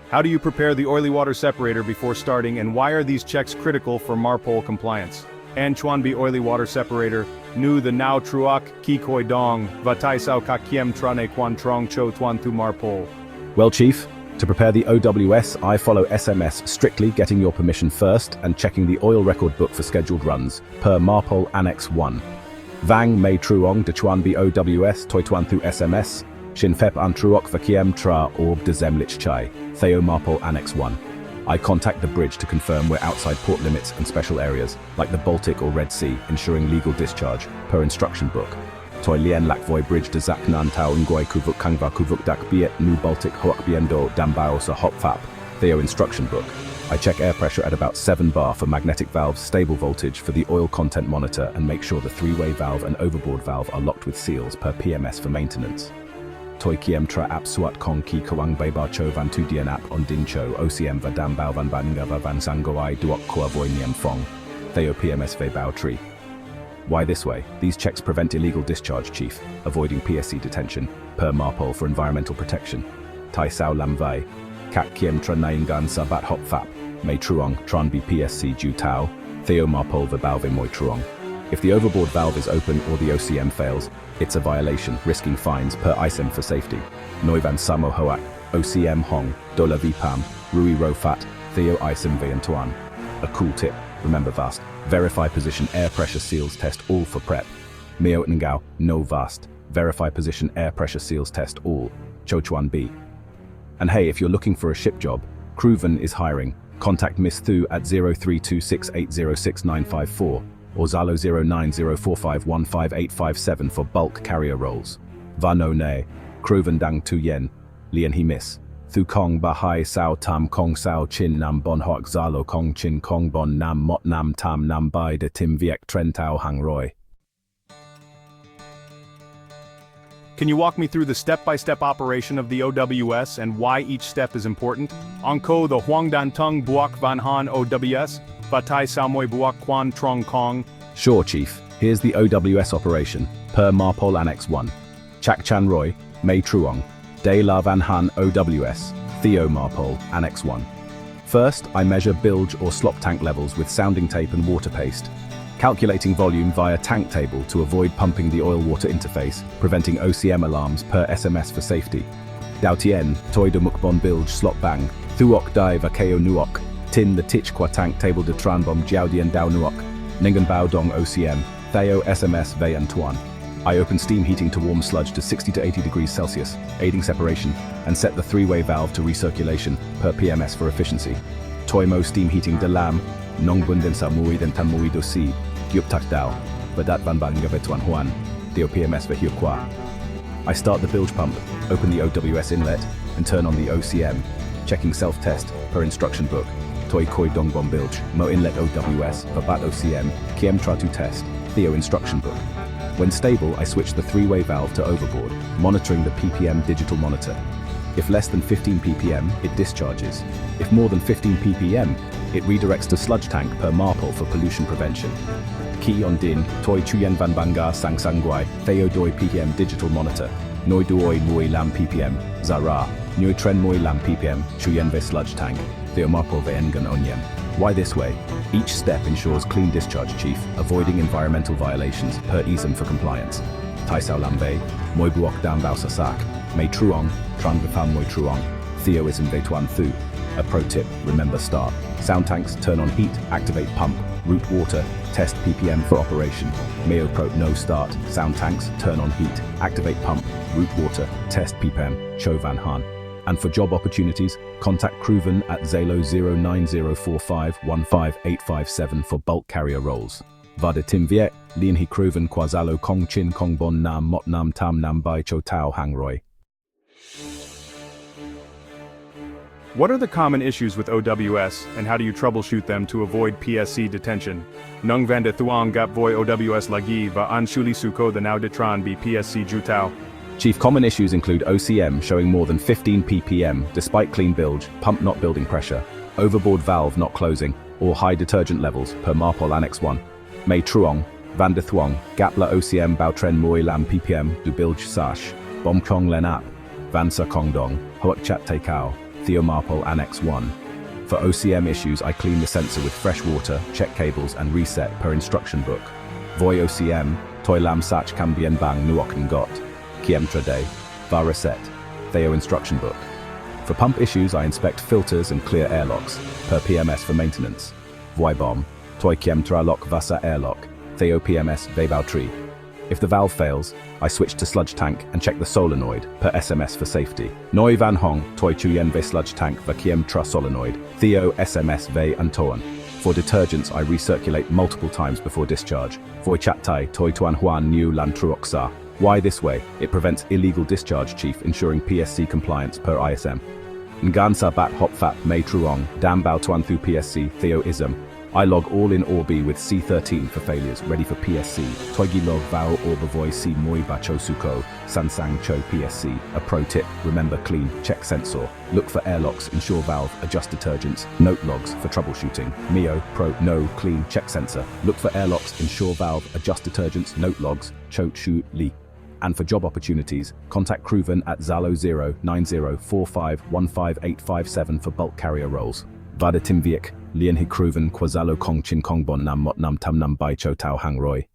How do you prepare the oily water separator before starting, and why are these checks critical for MARPOL compliance? An chuan bi oily water separator, nu the now truok, ki koi dong, va tai sao ka kiem trane quan trong cho tuan thu MARPOL. Well, Chief, to prepare the OWS, I follow SMS strictly, getting your permission first and checking the oil record book for scheduled runs, per MARPOL Annex 1. Vang Mei Truong de Chuan Bi OWS Toi Tuan Thu SMS, Shin Fep An Truok Vakiem Tra Orb de Zemlich Chai, Theo MARPOL Annex 1. I contact the bridge to confirm we're outside port limits and special areas, like the Baltic or Red Sea, ensuring legal discharge, per instruction book. Toi Lien Lakvoy Bridge de Zak Nan Tau Ngoi Kuvuk Kangva Kuvuk Dak Biet Nu Baltic Hoak Biendo Dambao Sa Hop Fap, Theo instruction book. I check air pressure at about 7 bar for magnetic valves, stable voltage for the oil content monitor, and make sure the 3-way valve and overboard valve are locked with seals, per PMS for maintenance. Toi Kiem Tra Ap Suat Kong Ki Kawang Beba Cho Van Tu Dien Ap on Din Cho OCM Va Dam Bao Van Banga Va Van Sangoai Duok Kwa Voi Niem Fong, Theo PMS Ve Bao Tree. Why this way? These checks prevent illegal discharge, Chief, avoiding PSC detention, per MARPOL for environmental protection. Tai Sao Lam Vai, Kak Kiem Tra Naingan Sabat Hop Fap, Mei Truong, Tron B PSC Ju Tao, Theo MARPOL Verbal Ve Moi Truong. If the overboard valve is open or the OCM fails, it's a violation, risking fines, per ISEM for safety. Noivan Samo Hoak, OCM Hong, Dola Vipam, Rui Rofat, Theo ISEM Ve Antoine. A cool tip, remember Vast, verify position air pressure seals test all for prep. Mio Ngao, no Vast, verify position air pressure seals test all, Cho Chuan B. And hey, if you're looking for a ship job, Crewvn is hiring. Contact Miss Thu at 0326806954 or Zalo 0904515857 for bulk carrier roles. Va no ne, Crewvn Dang Tu Yen, Lien He Miss. Thu Kong Bahai Sao Tam Kong Sao Chin Nam Bon Hoak Zalo Kong Chin Kong Bon Nam Mot Nam Tam Nam Bai De Tim Viek Tren Tao Hang Roy. Can you walk me through the step-by-step operation of the OWS and why each step is important? Onko the Huang Dan Tung Buok Van Han OWS, Batai Samoy Buok Quan Trong Kong. Sure, Chief. Here's the OWS operation, per MARPOL Annex 1. Chak Chan Roy, Mei Truong, De La Van Han OWS, Theo MARPOL Annex 1. First, I measure bilge or slop tank levels with sounding tape and water paste, calculating volume via tank table to avoid pumping the oil-water interface, preventing OCM alarms, per SMS for safety. Dao Tien, Toi de Mukbon Bilge Slop Bang, Thuok Dai Vakeo Nuok, Tin the Tich Kwa Tank Table de Tranbom Jiao Dien Dao Nuok, Ningen Bao Dong OCM, Theo SMS Ve Antoine. I open steam heating to warm sludge to 60 to 80 degrees Celsius, aiding separation, and set the 3-way valve to recirculation, per PMS for efficiency. Toi Mo steam heating de Lam, Nongbun den Samui den Tamui do Si, Gyup Tak Dao, Badat Van Banga Ve Tuan Huan, Theo PMS Ve Hiu Kwa. I start the bilge pump, open the OWS inlet, and turn on the OCM, checking self-test, per instruction book. Toi Koi Dong Bom Bilge, Mo Inlet OWS, Babat OCM, Kiem Tra Tu Test, Theo instruction book. When stable, I switch the 3-way valve to overboard, monitoring the PPM digital monitor. If less than 15 ppm, it discharges. If more than 15 ppm, it redirects to sludge tank, per MARPOL for pollution prevention. Key on Din, Toi Chuyen Van Banga Sang Sangwai, Theo Doi PPM digital monitor, Noi Duoi Mui Lam PPM, Zara, Noi Tren Mui Lam PPM, Chuyen Ve sludge tank, Theo MARPOL Ve Engan Onyem. Why this way? Each step ensures clean discharge, Chief, avoiding environmental violations, per ISEM for compliance. Tai Sao Lambe, Moi Buok Dam Bao Sasak, Mei Truong, Tran Vipam Moi Truong, Theo Ism Ve Tuan Thu. A pro tip, remember start. Sound tanks, turn on heat, activate pump, route water, test PPM for operation. Meo Pro no start, sound tanks, turn on heat, activate pump, route water, test PPM, Cho Van Han. And for job opportunities, contact Crewvn at Zalo 0904515857 for bulk carrier roles. Vada Tim Viet, Lien He Crewvn Kwa Zalo Kong Chin Kong Bon Nam Mot Nam Tam Nam Bai Cho Tao Hang Roy. What are the common issues with OWS, and how do you troubleshoot them to avoid PSC detention? Nung van de Thuong Gap Voi OWS Lagi va An Shuli Suko the Now Detran B PSC Jutao. Chief common issues include OCM showing more than 15 ppm despite clean bilge, pump not building pressure, overboard valve not closing, or high detergent levels, per MARPOL Annex 1. Mei Truong, Van de Thuong, Gapla OCM Bao Tren Mui Lam ppm du bilge sash, Bom Kong Len Ap, Van Sa Kong Dong, Hoak Chat Te Kao, Marpol Annex 1. For OCM issues, I clean the sensor with fresh water, check cables and reset per instruction book. Voi OCM, toi lam sach cambien bang nuok ngot, kiem trade, va reset, theo instruction book. For pump issues, I inspect filters and clear airlocks, per PMS for maintenance. Voi bomb, toi kiem tra lock vasa airlock, theo PMS vebao tree. If the valve fails, I switch to sludge tank and check the solenoid, per SMS for safety. Noi van hong, toi chuyen ve sludge tank va kiem tra solenoid, theo SMS ve antoan. For detergents, I recirculate multiple times before discharge. Voi chat tai, toi tuan huan new lan truoxa. Why this way? It prevents illegal discharge, Chief, ensuring PSC compliance per ISM. Ngansa bat hop fap mei truong, dam bao tuan thu PSC, theo ism. I log all in Orbi with C13 for failures, ready for PSC. Toigi log vao orbavoy C moi bacho suko, sansang cho PSC. A pro tip, remember clean, check sensor. Look for airlocks, ensure valve, adjust detergents, note logs for troubleshooting. Mio, pro, no, clean, check sensor. Look for airlocks, ensure valve, adjust detergents, note logs, cho, shu, li. And for job opportunities, contact Crewvn at Zalo 09045158857 for bulk carrier roles. Vada.Tim Viek, Lien Hi Crewvn Kwazalo Kong Chin Kong Bon Nam Mot Nam Tam Nam Bai Cho Tao Hang Roy.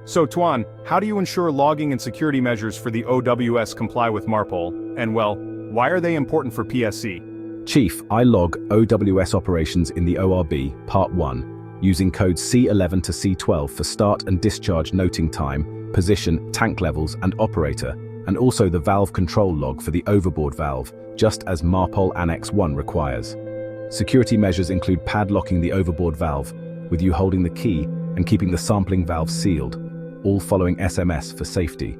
So Tuan, how do you ensure logging and security measures for the OWS comply with Marpol? And well, why are they important for PSC? Chief, I log OWS operations in the ORB, Part 1, using codes C11 to C12 for start and discharge noting time, position, tank levels, and operator, and also the valve control log for the overboard valve, just as Marpol Annex 1 requires. Security measures include padlocking the overboard valve, with you holding the key and keeping the sampling valve sealed, all following SMS for safety.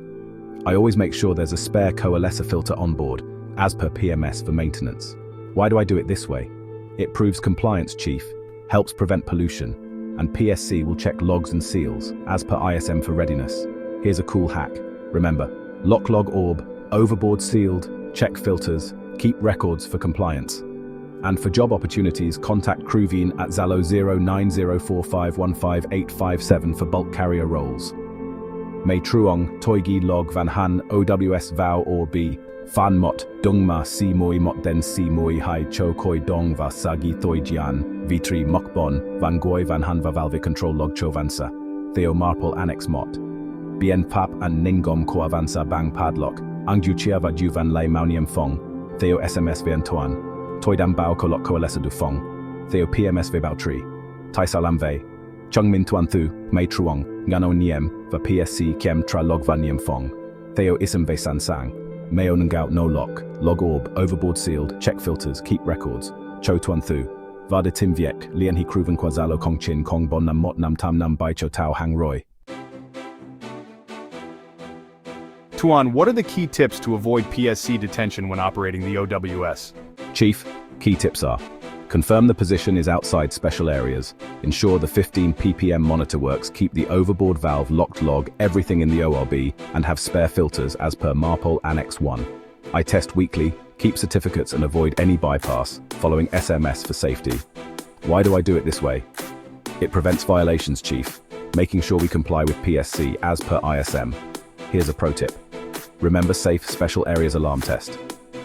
I always make sure there's a spare coalescer filter on board, as per PMS for maintenance. Why do I do it this way? It proves compliance, Chief, helps prevent pollution, and PSC will check logs and seals, as per ISM for readiness. Here's a cool hack. Remember, lock log orb, overboard sealed, check filters, keep records for compliance. And for job opportunities, contact Crewvn at Zalo 09045158857 for bulk carrier roles. Mei Truong, Toigi Log Van Han, OWS Vao or B, Fan Mot, Dung Ma Si Moi Mot Den Si Moi Hai Cho Koi Dong Va Sagi Thoi Jian, Vitri Mokbon, Van Goi Van Han Va Valve Control Log Cho Vansa, Theo Marpol Annex Mot, Bien Pap and Ningom Ko Avansa Bang Padlock, Angju Chia Va Ju Van Lai Mauniam Fong, Theo SMS Vian Tuan, Toi Dam Bao Kolok Coalescer Du Fong, Theo PMS Ve Bao Tri, Tai Salam Ve, Chung Min Tuan Thu, Mei Truong, Ngano Niem, Va PSC Kiem Tra Log Van Niem Fong, Theo Ism Ve San Sang, Meo Ngout No Lock, Log Orb, Overboard Sealed, Check Filters, Keep Records, Cho Tuan Thu, Vada.Tim Viek, Lien Hi Crewvn Kwazalo Kong Chin Kong Bon Nam Mot Nam Tam Nam Bai Cho Tao Hang Roy. Tuan, what are the key tips to avoid PSC detention when operating the OWS? Chief, key tips are: confirm the position is outside special areas, ensure the 15 ppm monitor works, keep the overboard valve locked, log everything in the ORB, and have spare filters as per Marpol Annex 1. I test weekly, keep certificates and avoid any bypass, following SMS for safety. Why do I do it this way? It prevents violations, Chief, making sure we comply with PSC as per ISM. Here's a pro tip. Remember safe special areas alarm test.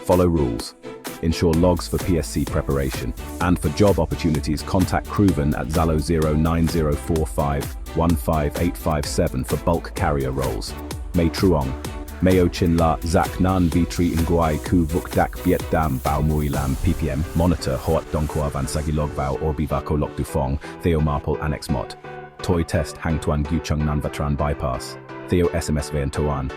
Follow rules. Ensure logs for PSC preparation. And for job opportunities, contact Crewvn at Zalo 09045158857 for bulk carrier roles. Mei Truong, Meo Chin La, Zak Nan Vitri Nguai Ku Vuk Dak Viet Dam Bao Mui Lam PPM, Monitor Hoat Dongkua Van Sagi Log Bao Orbi Vako Lok Du Fong, Theo Marpol Annex Mot. Toy Test Hang Tuan Gu Chung Nan Vatran Bypass, Theo SMS Van Tuan.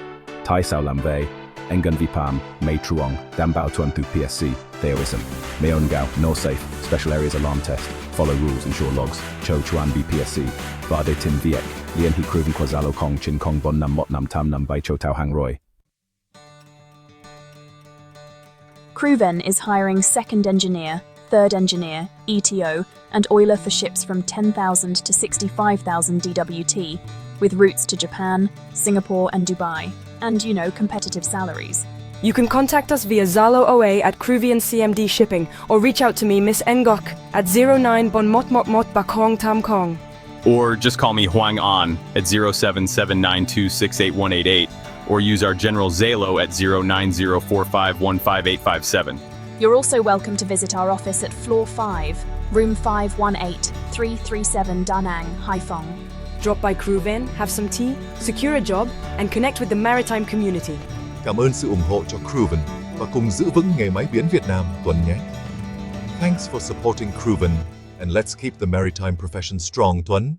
Tai Sao Lam Vei, Engun Vipam, Mei Truong, Dam Bao Tuan Thu PSC, Theoism, Meon Gao, No Safe, Special Areas Alarm Test, Follow Rules, Ensure Logs, Cho Chuan BPSC, Vada.Tim Viek, Lien Hi Crewvn Kwazalo Kong Chin Kong Bon Nam Mot Nam Tam Nam Bai Cho Tao Hang Roy. Crewvn is hiring second engineer, third engineer, ETO, and oiler for ships from 10,000 to 65,000 DWT, with routes to Japan, Singapore, and Dubai. And, competitive salaries. You can contact us via Zalo OA at Crewvn-CMD Shipping, or reach out to me, Miss Ngok, at 09 Bon Mot Mot Mot Bakong Tam Kong. Or just call me Hoàng Anh at 0779268188. or use our general Zalo at 09045155857. You're also welcome to visit our office at floor 5, room 518, 337 Da Nang, Haiphong. Drop by Crewvn, have some tea, secure a job, and connect with the maritime community. Cảm ơn sự ủng hộ cho Crewvn và cùng giữ vững nghề máy biến Việt Nam, Tuấn nhé. Thanks for supporting Crewvn, and let's keep the maritime profession strong, Tuấn.